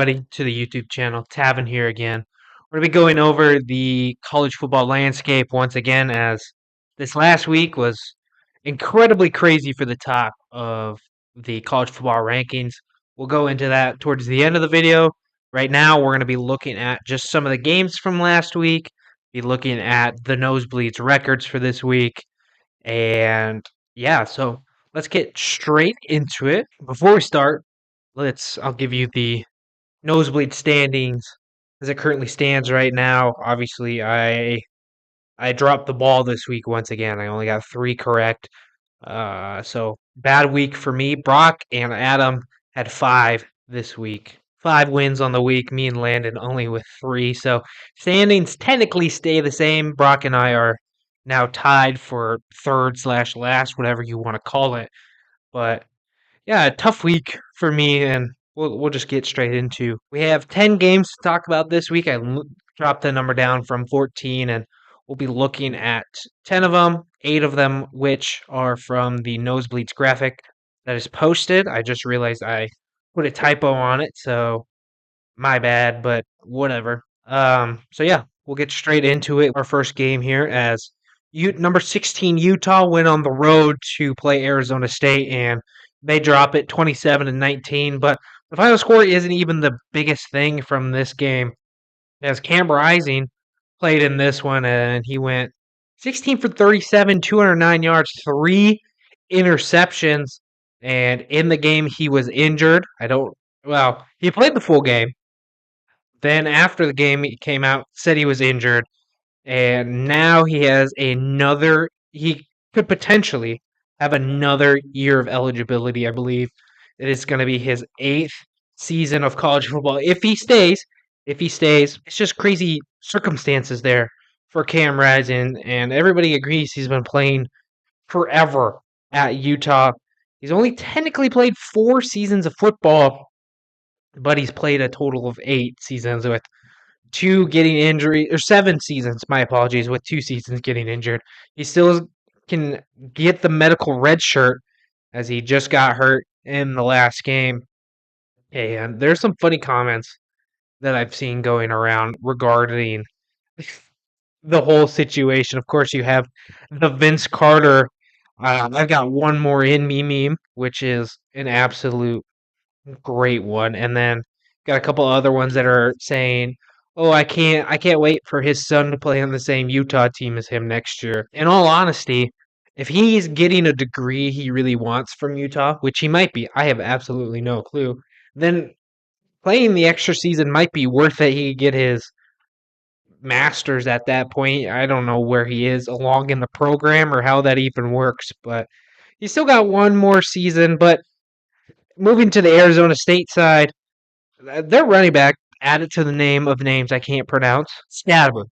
everybody, to the YouTube channel. Tavin here again. We're going to be going over the college football landscape once again, as this last week was incredibly crazy for the top of the college football rankings. We'll go into that towards the end of the video. Right now, we're going to be looking at just some of the games from last week, be looking at the nosebleeds records for this week, and yeah, so let's get straight into it. Before we start, I'll give you the nosebleed standings as it currently stands right now. Obviously, I dropped the ball this week once again. I only got 3 correct. So bad week for me. Brock and Adam had 5 this week. 5 wins on the week. Me and Landon only with 3. So standings technically stay the same. Brock and I are now tied for third/last, whatever you want to call it. But yeah, a tough week for me, and we'll just get straight into. We have 10 games to talk about this week. Dropped the number down from 14, and we'll be looking at 10 of them, 8 of them, which are from the Nosebleeds graphic that is posted. I just realized I put a typo on it, so my bad, but whatever. So yeah, we'll get straight into it. Our first game here, as number 16 Utah went on the road to play Arizona State, and they drop it 27-19. But the final score isn't even the biggest thing from this game, as Cam Rising played in this one, and he went 16 for 37, 209 yards, 3 interceptions, and in the game he was injured. He played the full game. Then after the game, he came out, said he was injured, and now he could potentially have another year of eligibility. I believe it is going to be his 8th season of college football. If he stays, it's just crazy circumstances there for Cam Rising, and everybody agrees he's been playing forever at Utah. He's only technically played 4 seasons of football, but he's played a total of 8 seasons with 2 getting injury, or 7 seasons, my apologies, with 2 seasons getting injured. He still can get the medical red shirt, as he just got hurt in the last game. And there's some funny comments that I've seen going around regarding the whole situation. Of course, you have the Vince Carter, I've got one more in me meme, which is an absolute great one. And then got a couple other ones that are saying, "Oh, I can't wait for his son to play on the same Utah team as him next year." In all honesty, if he's getting a degree he really wants from Utah, which he might be, I have absolutely no clue, then playing the extra season might be worth it. He could get his master's at that point. I don't know where he is along in the program or how that even works, but he's still got one more season. But moving to the Arizona State side, their running back, added to the name of names I can't pronounce, Scadabu.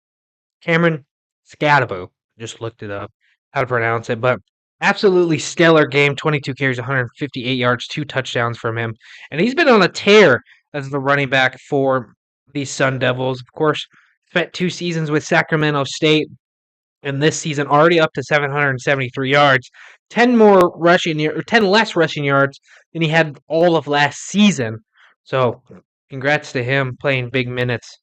Cameron Scadabu. Just looked it up, how to pronounce it. But absolutely stellar game. 22 carries, 158 yards, 2 touchdowns from him. And he's been on a tear as the running back for the Sun Devils. Of course, spent 2 seasons with Sacramento State, and this season already up to 773 yards. 10 less rushing yards than he had all of last season. So congrats to him, playing big minutes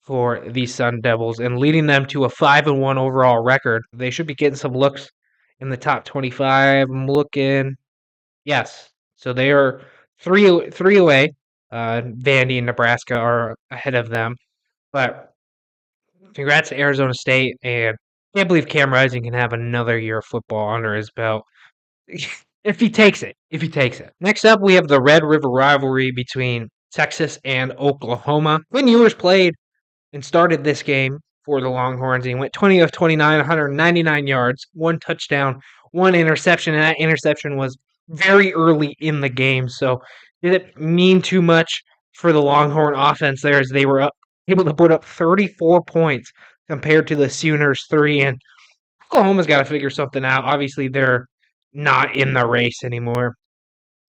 for the Sun Devils and leading them to a 5-1 overall record. They should be getting some looks in the top 25. I'm looking. Yes. So they are three away. Vandy and Nebraska are ahead of them. But congrats to Arizona State, and I can't believe Cam Rising can have another year of football under his belt. If he takes it. Next up, we have the Red River rivalry between Texas and Oklahoma. Quinn Ewers played and started this game for the Longhorns, and he went 20 of 29, 199 yards, 1 touchdown, 1 interception, and that interception was very early in the game, so didn't mean too much for the Longhorn offense there, as they were able to put up 34 points compared to the Sooners 3, and Oklahoma's got to figure something out. Obviously, they're not in the race anymore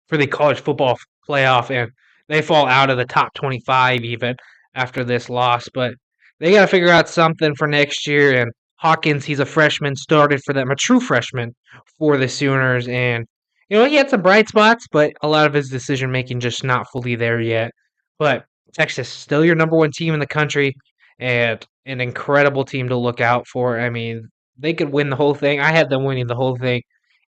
for the college football playoff, and they fall out of the top 25 even after this loss, but they got to figure out something for next year. And Hawkins, he's a freshman, started for them, a true freshman for the Sooners, and he had some bright spots, but a lot of his decision making just not fully there yet. But Texas, still your number one team in the country and an incredible team to look out for. I mean, they could win the whole thing. I had them winning the whole thing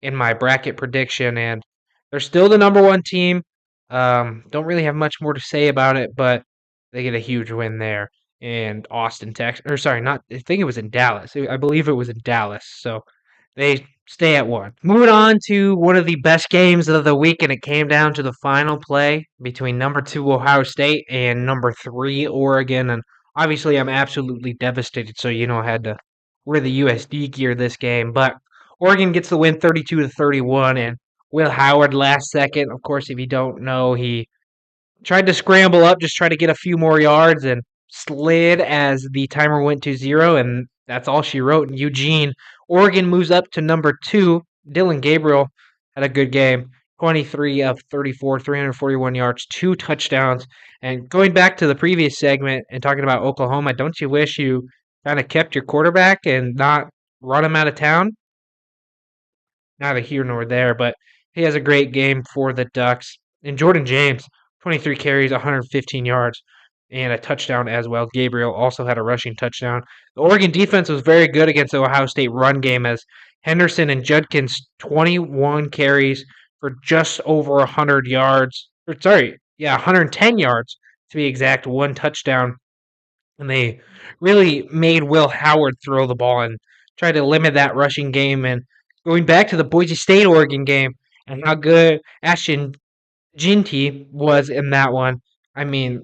in my bracket prediction, and they're still the number one team. Don't really have much more to say about it, but they get a huge win there in Austin, Texas. Or sorry, not. I think it was in Dallas. I believe it was in Dallas. So they stay at one. Moving on to one of the best games of the week, and it came down to the final play between number 2 Ohio State and number 3 Oregon. And obviously, I'm absolutely devastated. So I had to wear the USD gear this game, but Oregon gets the win, 32-31, and Will Howard last second. Of course, if you don't know, he tried to scramble up, just try to get a few more yards, and slid as the timer went to 0, and that's all she wrote in Eugene. Oregon moves up to number 2. Dylan Gabriel had a good game, 23 of 34, 341 yards, 2 touchdowns. And going back to the previous segment and talking about Oklahoma, don't you wish you kind of kept your quarterback and not run him out of town? Neither here nor there, but he has a great game for the Ducks. And Jordan James, 23 carries, 115 yards, and a touchdown as well. Gabriel also had a rushing touchdown. The Oregon defense was very good against the Ohio State run game as Henderson and Judkins, 21 carries for just over 100 yards. 110 yards to be exact, 1 touchdown. And they really made Will Howard throw the ball and try to limit that rushing game. And going back to the Boise State Oregon game and how good Ashton Ginty was in that one, I mean,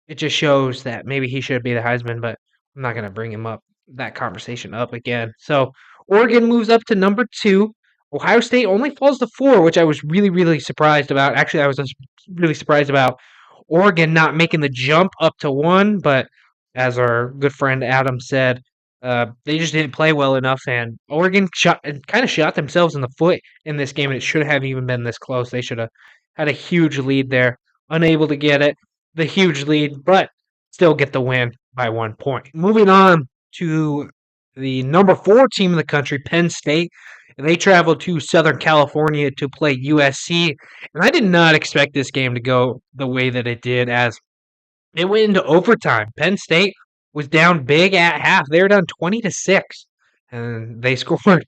it just shows that maybe he should be the Heisman, but I'm not going to bring him up, that conversation up again. So Oregon moves up to number 2. Ohio State only falls to 4, which I was really, really surprised about. Actually, I was really surprised about Oregon not making the jump up to 1, but as our good friend Adam said, they just didn't play well enough, and Oregon kind of shot themselves in the foot in this game, and it shouldn't have even been this close. They should have had a huge lead there, unable to get it, the huge lead, but still get the win by 1 point. Moving on to the number 4 team in the country, Penn State. And they traveled to Southern California to play USC. And I did not expect this game to go the way that it did, as it went into overtime. Penn State was down big at half. They were down 20-6. And they scored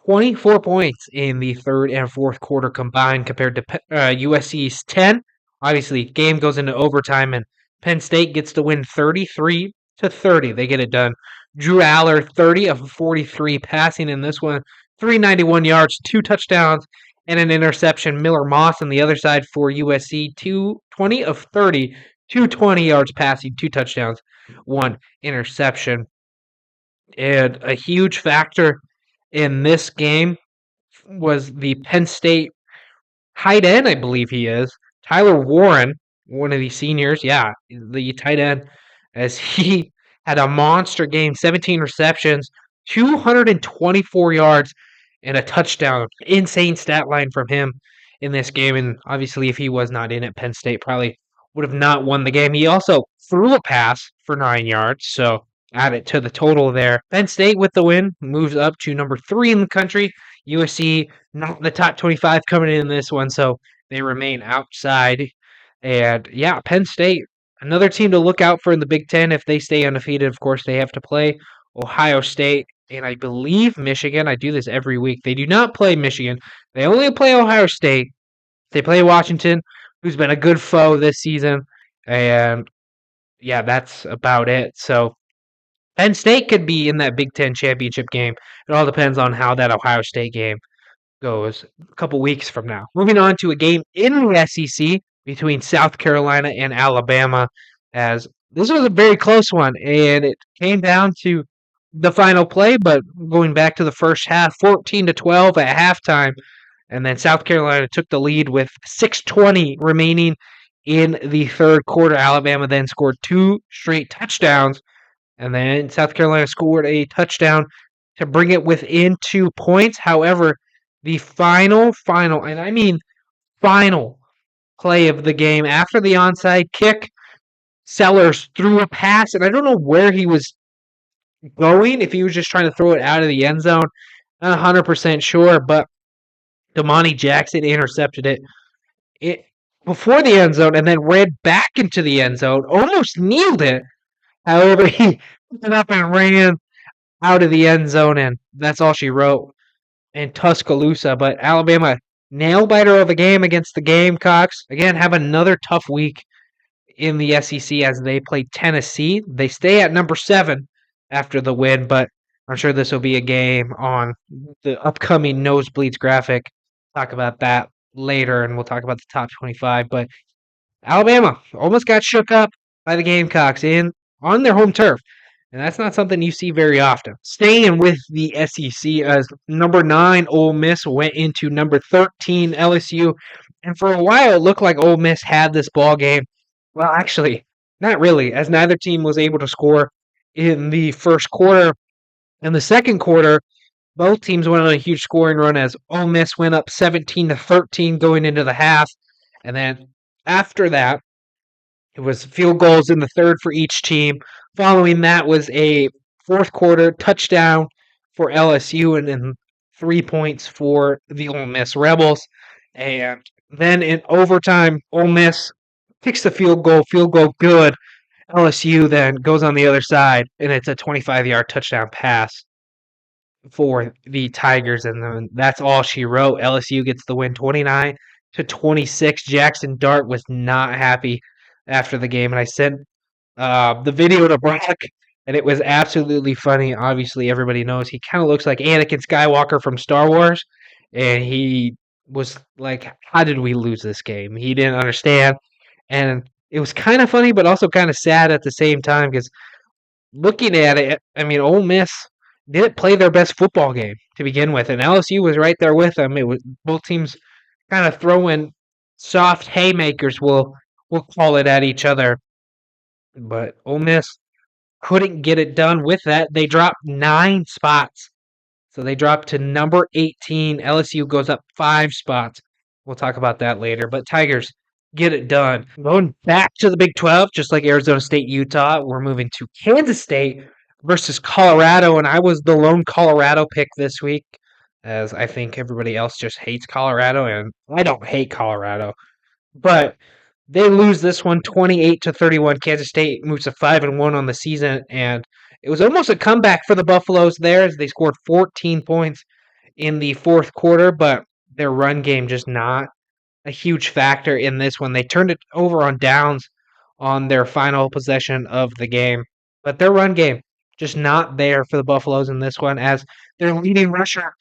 24 points in the third and fourth quarter combined compared to USC's 10. Obviously, game goes into overtime, and Penn State gets to win 33-30. They get it done. Drew Aller, 30 of 43 passing in this one, 391 yards, 2 touchdowns, and an interception. Miller Moss on the other side for USC, 20 of 30, 220 yards passing, 2 touchdowns, 1 interception. And a huge factor in this game was the Penn State tight end, I believe he is, Tyler Warren, one of the seniors. Yeah, the tight end, as he had a monster game, 17 receptions, 224 yards, and a touchdown. Insane stat line from him in this game. And obviously, if he was not in it, Penn State probably would have not won the game. He also threw a pass for 9 yards, so add it to the total there. Penn State with the win moves up to number 3 in the country. USC not the top 25 coming in this one, so they remain outside. And yeah, Penn State, another team to look out for in the Big Ten. If they stay undefeated, of course, they have to play Ohio State and I believe Michigan. I do this every week. They do not play Michigan. They only play Ohio State. They play Washington, who's been a good foe this season. And yeah, that's about it. So Penn State could be in that Big Ten championship game. It all depends on how that Ohio State game goes a couple weeks from now. Moving on to a game in the SEC between South Carolina and Alabama, as this was a very close one, and it came down to the final play, but going back to the first half, 14-12 at halftime, and then South Carolina took the lead with 6:20 remaining in the third quarter. Alabama then scored 2 straight touchdowns, and then South Carolina scored a touchdown to bring it within 2 points. However, the final, and I mean final play of the game, after the onside kick, Sellers threw a pass, and I don't know where he was going, if he was just trying to throw it out of the end zone. Not 100% sure, but Damani Jackson intercepted it. before the end zone and then ran back into the end zone, almost kneeled it. However, he went up and ran out of the end zone, and that's all she wrote in Tuscaloosa. But Alabama, nail biter of a game against the Gamecocks. Again, have another tough week in the SEC as they play Tennessee. They stay at number 7 after the win, but I'm sure this will be a game on the upcoming Nosebleeds graphic. Talk about that later, and we'll talk about the top 25. But Alabama almost got shook up by the Gamecocks on their home turf, and that's not something you see very often. Staying with the SEC, as number 9 Ole Miss went into number 13 LSU, and for a while it looked like Ole Miss had this ball game. Well, actually, not really, as neither team was able to score in the first quarter. In the second quarter, both teams went on a huge scoring run as Ole Miss went up 17-13 going into the half, and then after that, it was field goals in the third for each team. Following that was a fourth quarter touchdown for LSU and then 3 points for the Ole Miss Rebels. And then in overtime, Ole Miss kicks the field goal good. LSU then goes on the other side, and it's a 25-yard touchdown pass for the Tigers, and then that's all she wrote. LSU gets the win 29-26. Jackson Dart was not happy after the game, and I sent the video to Brock, and it was absolutely funny. Obviously, everybody knows he kind of looks like Anakin Skywalker from Star Wars, and he was like, how did we lose this game? He didn't understand, and it was kind of funny, but also kind of sad at the same time because looking at it, I mean, Ole Miss didn't play their best football game to begin with, and LSU was right there with them. It was both teams kind of throwing soft haymakers, we'll call it, at each other, but Ole Miss couldn't get it done with that. They dropped 9 spots, so they dropped to number 18. LSU goes up 5 spots. We'll talk about that later, but Tigers get it done. Going back to the Big 12, just like Arizona State, Utah, we're moving to Kansas State versus Colorado, and I was the lone Colorado pick this week, as I think everybody else just hates Colorado, and I don't hate Colorado, but they lose this one 28-31. Kansas State moves to 5-1 on the season, and it was almost a comeback for the Buffaloes there as they scored 14 points in the fourth quarter, but their run game just not a huge factor in this one. They turned it over on downs on their final possession of the game, but their run game just not there for the Buffaloes in this one, as their leading rusher,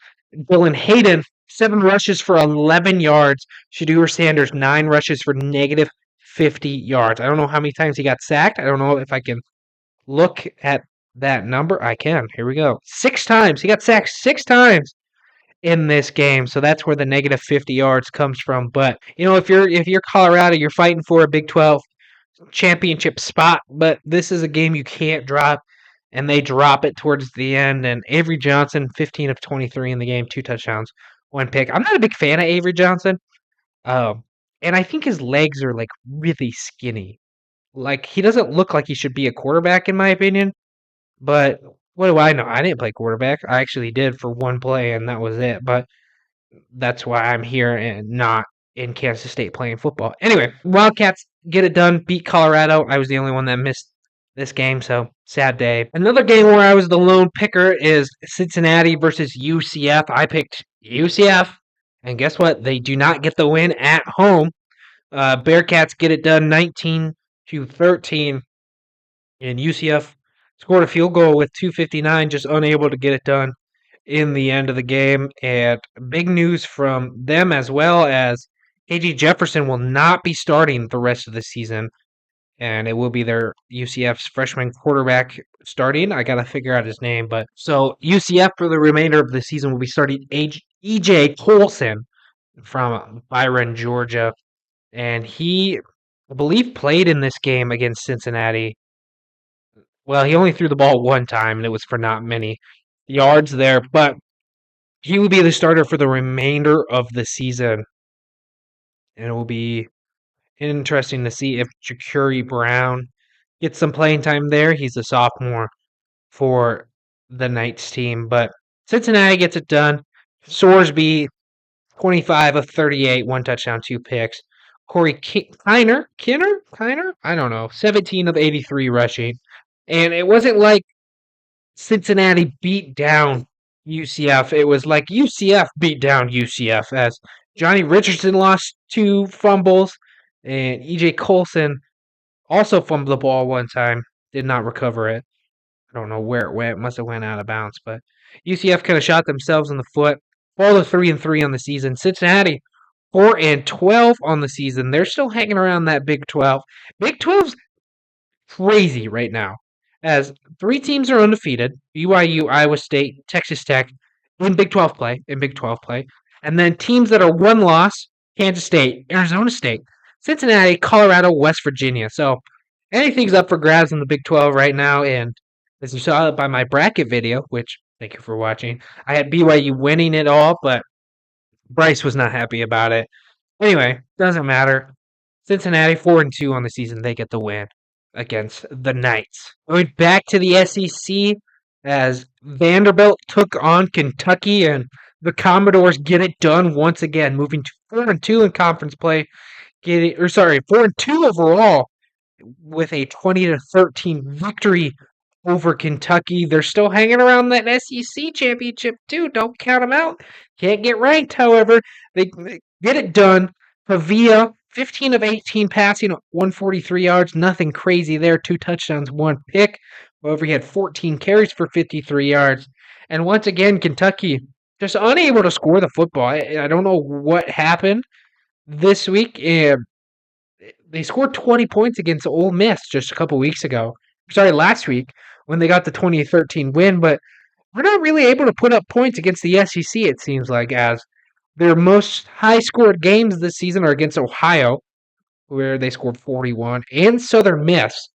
Dylan Hayden, 7 rushes for 11 yards. Shedeur Sanders, 9 rushes for negative 50 yards. I don't know how many times he got sacked. I don't know if I can look at that number. I can. Here we go. 6 times. He got sacked 6 times in this game. So that's where the negative 50 yards comes from. But, you know, if you're Colorado, you're fighting for a Big 12 championship spot, but this is a game you can't drop, and they drop it towards the end. And Avery Johnson, 15 of 23 in the game, 2 touchdowns, 1 pick. I'm not a big fan of Avery Johnson, and I think his legs are like really skinny. Like, he doesn't look like he should be a quarterback in my opinion. But what do I know? I didn't play quarterback. I actually did for 1 play, and that was it. But that's why I'm here and not in Kansas State playing football. Anyway, Wildcats get it done, beat Colorado. I was the only one that missed this game, so sad day. Another game where I was the lone picker is Cincinnati versus UCF. I picked UCF, and guess what? They do not get the win at home. Bearcats get it done 19-13, and UCF scored a field goal with 2:59, just unable to get it done in the end of the game. And big news from them, as well as KJ Jefferson will not be starting the rest of the season, and it will be their UCF's freshman quarterback starting. I got to figure out his name, but so UCF for the remainder of the season will be starting EJ Colson from Byron, Georgia, and he, I believe, played in this game against Cincinnati. Well, he only threw the ball 1 time, and it was for not many yards there, but he will be the starter for the remainder of the season, and it will be interesting to see if Ja'Cory Brown gets some playing time there. He's a sophomore for the Knights team, but Cincinnati gets it done. Sorsby, 25 of 38, 1 touchdown, 2 picks. Corey Kiner? I don't know. 17 of 83 rushing. And it wasn't like Cincinnati beat down UCF. It was like UCF beat down UCF as Johnny Richardson lost 2 fumbles and EJ Colson also fumbled the ball one time, did not recover it. I don't know where it went. It must have went out of bounds, but UCF kind of shot themselves in the foot. Fall to 3-3 on the season. Cincinnati 4-12 on the season. They're still hanging around that Big 12. Big 12's crazy right now, as 3 teams are undefeated: BYU, Iowa State, Texas Tech, in Big 12 play. And then teams that are one loss: Kansas State, Arizona State, Cincinnati, Colorado, West Virginia. So anything's up for grabs in the Big 12 right now. And as you saw by my bracket video, which thank you for watching, I had BYU winning it all, but Bryce was not happy about it. Anyway, doesn't matter. Cincinnati 4-2 on the season. They get the win against the Knights. Going back to the SEC, as Vanderbilt took on Kentucky, and the Commodores get it done once again, moving to 4-2 in conference play. 4-2 overall, with a 20-13 victory over Kentucky. They're still hanging around that SEC championship too. Don't count them out. Can't get ranked, however. They get it done. Pavia, 15 of 18 passing, 143 yards. Nothing crazy there. 2 touchdowns, 1 pick. However, he had 14 carries for 53 yards. And once again, Kentucky just unable to score the football. I don't know what happened this week. They scored 20 points against Ole Miss just a couple weeks ago. Last week when they got the 2013 win, but we're not really able to put up points against the SEC, it seems like, as their most high-scored games this season are against Ohio, where they scored 41, and Southern Miss,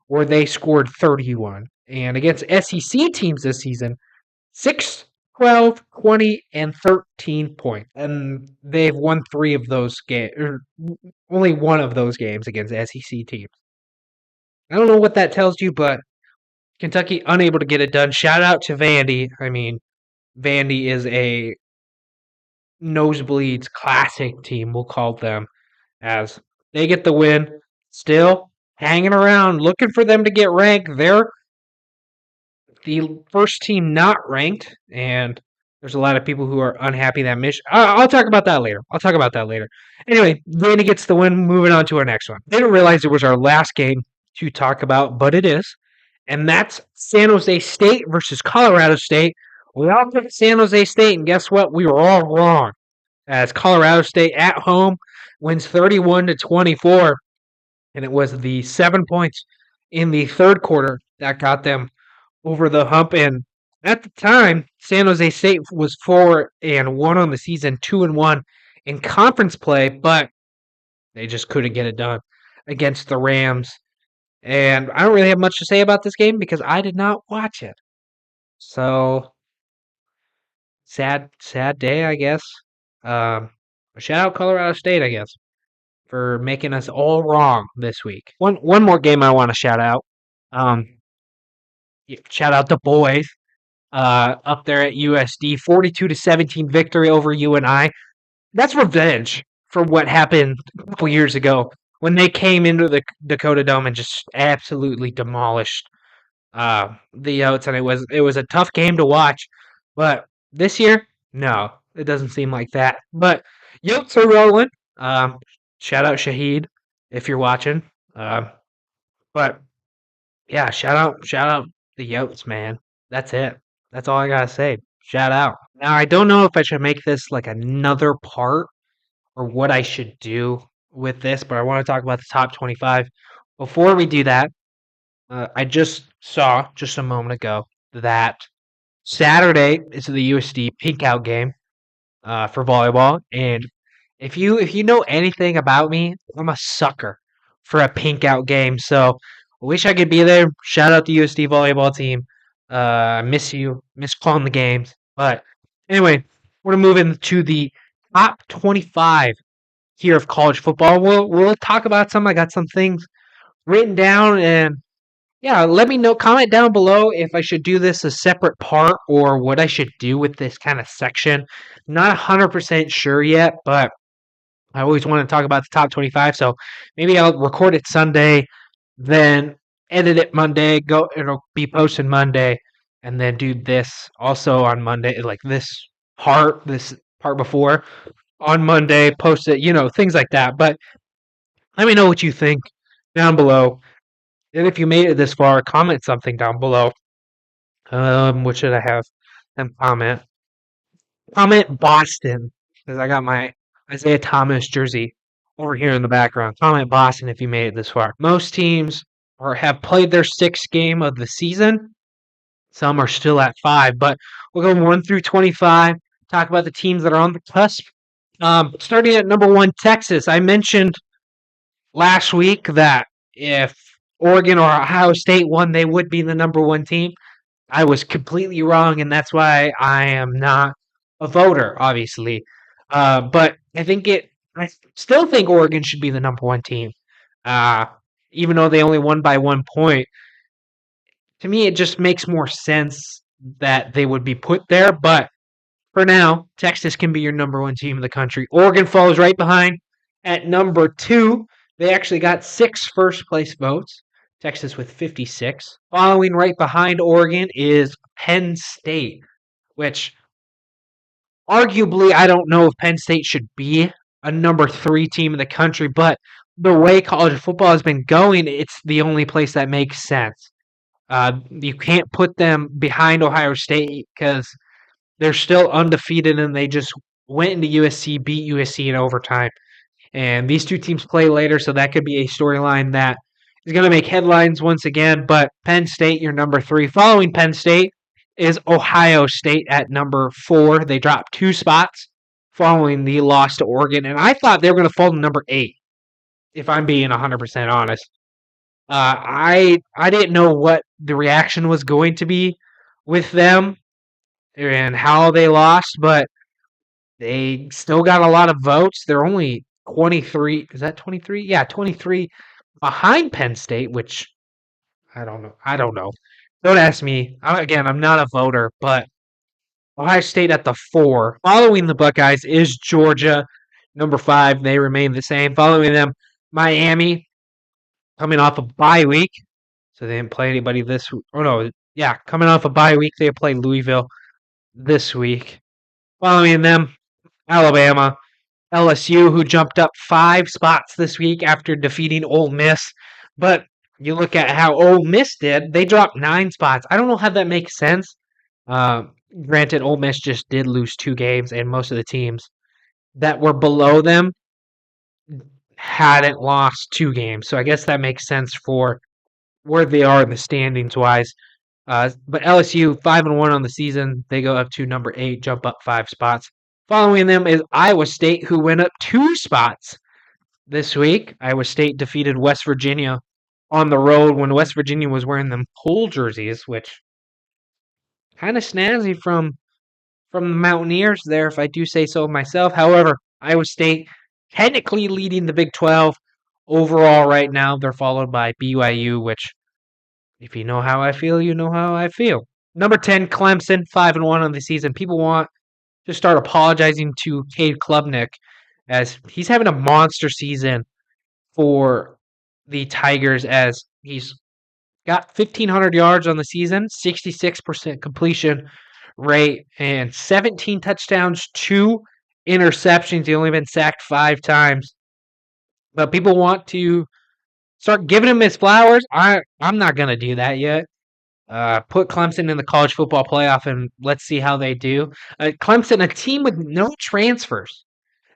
where they scored 31. And against SEC teams this season, 6, 12, 20, and 13 points. And they've won 3 of those games, or only 1 of those games against SEC teams. I don't know what that tells you, but Kentucky unable to get it done. Shout out to Vandy. I mean, Vandy is a nosebleeds classic team, we'll call them, as they get the win. Still hanging around, looking for them to get ranked. They're the first team not ranked, and there's a lot of people who are unhappy that mission. I'll talk about that later. Anyway, Vandy gets the win. Moving on to our next one. Didn't realize it was our last game to talk about, but it is. And that's San Jose State versus Colorado State. We all picked San Jose State, and guess what? We were all wrong, as Colorado State at home wins 31-24, and it was the 7 points in the third quarter that got them over the hump. And at the time, San Jose State was 4-1 on the season, 2-1 in conference play, but they just couldn't get it done against the Rams. And I don't really have much to say about this game because I did not watch it. So, sad day, I guess. Shout out Colorado State, I guess, for making us all wrong this week. One more game I want to shout out. Shout out the boys up there at USD. 42-17 victory over UNI. That's revenge for what happened a couple years ago when they came into the Dakota Dome and just absolutely demolished the Yotes, and it was a tough game to watch. But this year, no, it doesn't seem like that. But Yotes are rolling. Shout out Shahid if you're watching. But yeah, shout out the Yotes, man. That's it. That's all I gotta say. Shout out. Now I don't know if I should make this like another part or what I should do with this, but I want to talk about the top 25. Before we do that, I just saw just a moment ago that Saturday is the USD Pink Out game for volleyball, and if you know anything about me, I'm a sucker for a Pink Out game. So I wish I could be there. Shout out the USD volleyball team. I miss you. Miss calling the games. But anyway, we're gonna move into the top 25 here of college football. We'll talk about some. I got some things written down, and yeah, let me know. Comment down below if I should do this a separate part or what I should do with this kind of section. Not 100% sure yet, but I always want to talk about the top 25, so maybe I'll record it Sunday, then edit it Monday, it'll be posted Monday, and then do this also on Monday, like this part before on Monday, post it, things like that. But let me know what you think down below. And if you made it this far, comment something down below. What should I have? And comment. Comment Boston, because I got my Isaiah Thomas jersey over here in the background. Comment Boston if you made it this far. Most teams have played their sixth game of the season. Some are still at 5, but we'll go 1 through 25. Talk about the teams that are on the cusp. Starting at number 1, Texas. I mentioned last week that if Oregon or Ohio State won, they would be the number 1 team. I was completely wrong, and that's why I am not a voter, obviously. But I still think Oregon should be the number 1 team. Even though they only won by 1 point, to me, it just makes more sense that they would be put there. But for now, Texas can be your number 1 team in the country. Oregon falls right behind at number 2. They actually got 6 first place votes. Texas with 56. Following right behind Oregon is Penn State, which arguably I don't know if Penn State should be a number 3 team in the country, but the way college football has been going, it's the only place that makes sense. You can't put them behind Ohio State because they're still undefeated and they just went into USC, beat USC in overtime. And these 2 teams play later, so that could be a storyline that is going to make headlines once again. But Penn State, your number 3. Following Penn State is Ohio State at number 4. They dropped 2 spots following the loss to Oregon. And I thought they were going to fall to number 8, if I'm being 100% honest. I didn't know what the reaction was going to be with them and how they lost, but they still got a lot of votes. They're only 23. Is that 23? Yeah, 23 behind Penn State, which I don't know. Don't ask me. Again, I'm not a voter, but Ohio State at the 4. Following the Buckeyes is Georgia, number 5. They remain the same. Following them, Miami, coming off a bye week. So they didn't play anybody this week. Oh, no. Yeah, coming off a bye week, they played Louisville this week. Following them, Alabama, LSU, who jumped up 5 spots this week after defeating Ole Miss. But you look at how Ole Miss did, they dropped 9 spots. I don't know how that makes sense. Granted, Ole Miss just did lose 2 games, and most of the teams that were below them hadn't lost 2 games. So I guess that makes sense for where they are in the standings wise. But LSU 5-1 on the season. They go up to number 8, jump up 5 spots. Following them is Iowa State, who went up 2 spots this week. Iowa State defeated West Virginia on the road when West Virginia was wearing them pool jerseys, which kind of snazzy from the Mountaineers there, if I do say so myself. However, Iowa State technically leading the Big 12 overall right now. They're followed by BYU, which, if you know how I feel, you know how I feel. Number 10, Clemson, 5-1 on the season. People want to start apologizing to Cade Klubnik as he's having a monster season for the Tigers, as he's got 1,500 yards on the season, 66% completion rate, and 17 touchdowns, 2 interceptions. He's only been sacked 5 times. But people want to start giving him his flowers. I'm not going to do that yet. Put Clemson in the college football playoff and let's see how they do. Clemson, a team with no transfers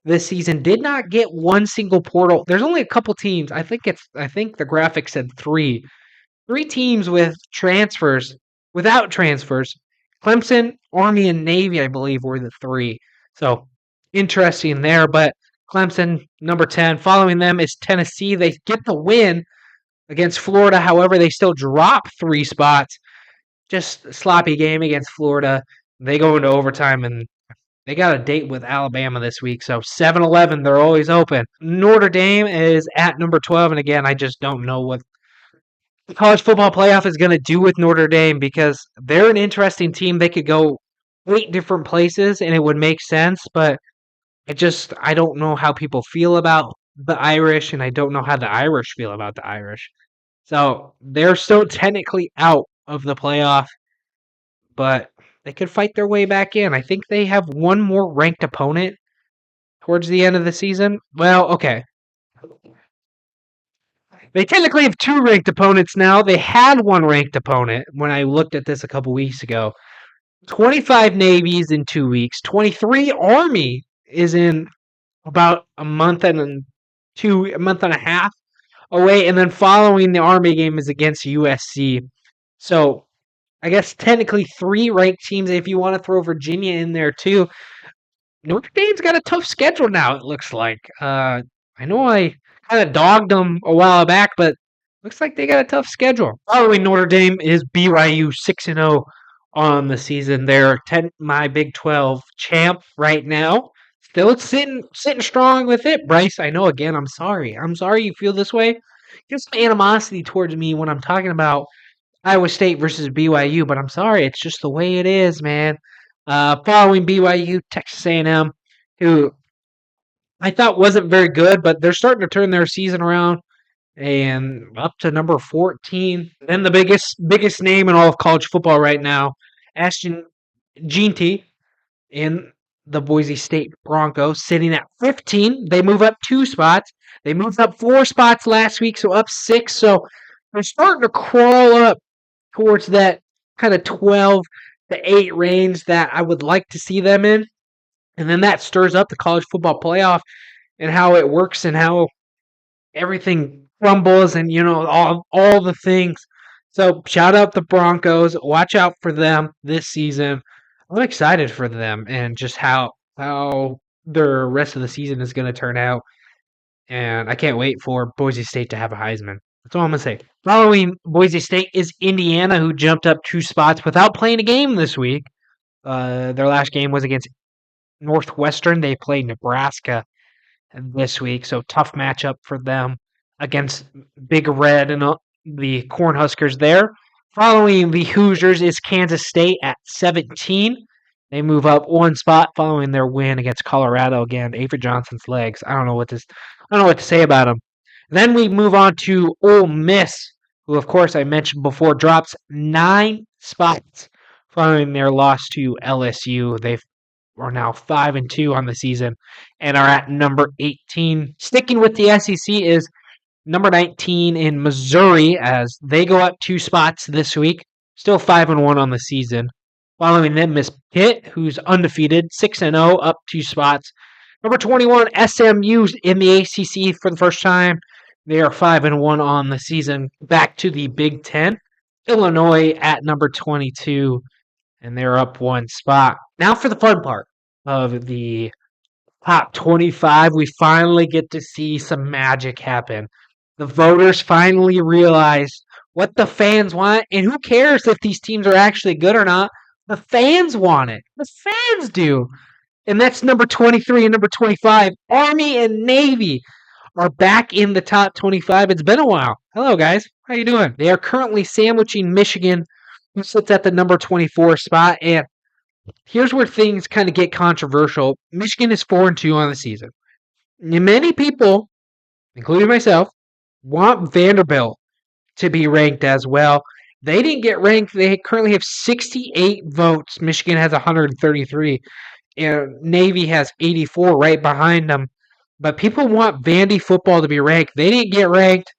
this season, did not get one single portal. There's only a couple teams. I think the graphic said 3. 3 teams with transfers, without transfers. Clemson, Army, and Navy, I believe, were the 3. So interesting there. But Clemson, number 10. Following them is Tennessee. They get the win against Florida. However, they still drop 3 spots. Just a sloppy game against Florida. They go into overtime, and they got a date with Alabama this week. So 7-11, they're always open. Notre Dame is at number 12. And again, I just don't know what the college football playoff is going to do with Notre Dame, because they're an interesting team. They could go 8 different places, and it would make sense. But I don't know how people feel about the Irish, and I don't know how the Irish feel about the Irish. So they're still technically out of the playoff, but they could fight their way back in. I think they have one more ranked opponent towards the end of the season. Well, okay. They technically have two ranked opponents now. They had one ranked opponent when I looked at this a couple weeks ago. 25 Navy's in 2 weeks. 23 Army is in about a month and a half away, and then following the Army game is against USC. So I guess technically three ranked teams. If you want to throw Virginia in there too, Notre Dame's got a tough schedule now. It looks like. I know I kind of dogged them a while back, but looks like they got a tough schedule. Following Notre Dame is BYU 6-0 on the season. They're my Big 12 champ right now. Still sitting strong with it, Bryce. I know. Again, I'm sorry. I'm sorry you feel this way. Just some animosity towards me when I'm talking about Iowa State versus BYU, but I'm sorry, it's just the way it is, man. Following BYU, Texas A&M, who I thought wasn't very good, but they're starting to turn their season around and up to number 14. Then the biggest name in all of college football right now, Ashton Jeanty in the Boise State Broncos, sitting at 15. They move up 2 spots. They moved up 4 spots last week, so up 6. So they're starting to crawl up towards that kind of 12 to 8 range that I would like to see them in. And then that stirs up the college football playoff and how it works and how everything crumbles and, all the things. So shout out the Broncos. Watch out for them this season. I'm excited for them and just how their rest of the season is going to turn out. And I can't wait for Boise State to have a Heisman. That's all I'm going to say. Following Boise State is Indiana, who jumped up 2 spots without playing a game this week. Their last game was against Northwestern. They played Nebraska this week, so tough matchup for them against Big Red and the Cornhuskers there. Following the Hoosiers is Kansas State at 17. They move up 1 spot following their win against Colorado again. Avery Johnson's legs. I don't know what to say about him. Then we move on to Ole Miss, who of course I mentioned before drops 9 spots following their loss to LSU. They are now 5-2 on the season and are at number 18. Sticking with the SEC is number 19 in Missouri as they go up 2 spots this week. Still 5-1 on the season. Following them is Pitt, who's undefeated, 6-0, up 2 spots. Number 21, SMU in the ACC for the first time. They are 5-1 on the season. Back to the Big Ten. Illinois at number 22, and they're up 1 spot. Now for the fun part of the top 25. We finally get to see some magic happen. The voters finally realize what the fans want, and who cares if these teams are actually good or not? The fans want it. The fans do. And that's number 23 and number 25. Army and Navy are back in the top 25. It's been a while. Hello, guys. How you doing? They are currently sandwiching Michigan, who sits at the number 24 spot. And here's where things kind of get controversial. Michigan is 4-2 on the season. And many people, including myself, want Vanderbilt to be ranked as well. They didn't get ranked. They currently have 68 votes. Michigan has 133. And Navy has 84 right behind them. But people want Vandy football to be ranked. They didn't get ranked.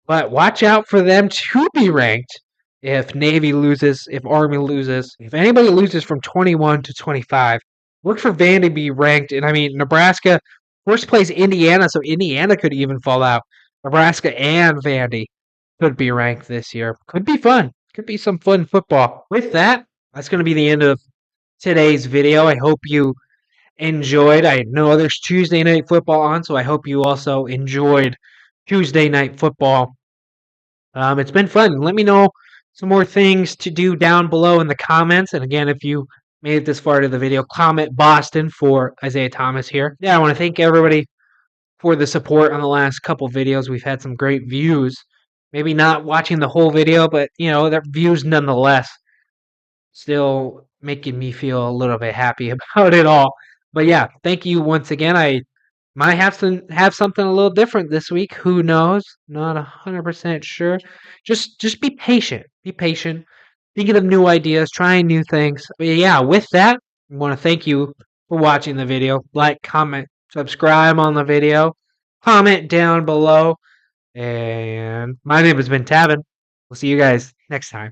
But watch out for them to be ranked if Navy loses, if Army loses. If anybody loses from 21 to 25, look for Vandy to be ranked. And I mean, Nebraska first plays Indiana, so Indiana could even fall out. Nebraska and Vandy could be ranked this year. Could be fun. Could be some fun football. With that, that's going to be the end of today's video. I hope you enjoyed. I know there's Tuesday night football on, so I hope you also enjoyed Tuesday night football. It's been fun. Let me know some more things to do down below in the comments. And again, if you made it this far to the video, comment Boston for Isaiah Thomas here. Yeah, I want to thank everybody for the support on the last couple videos. We've had some great views. Maybe not watching the whole video, but their views nonetheless. Still making me feel a little bit happy about it all. But yeah, thank you once again. I might have something a little different this week. Who knows? Not 100% sure. Just be patient. Be patient. Thinking of new ideas, trying new things. But yeah, with that, I want to thank you for watching the video. Like, comment, subscribe on the video. Comment down below. And my name has been Tavin. We'll see you guys next time.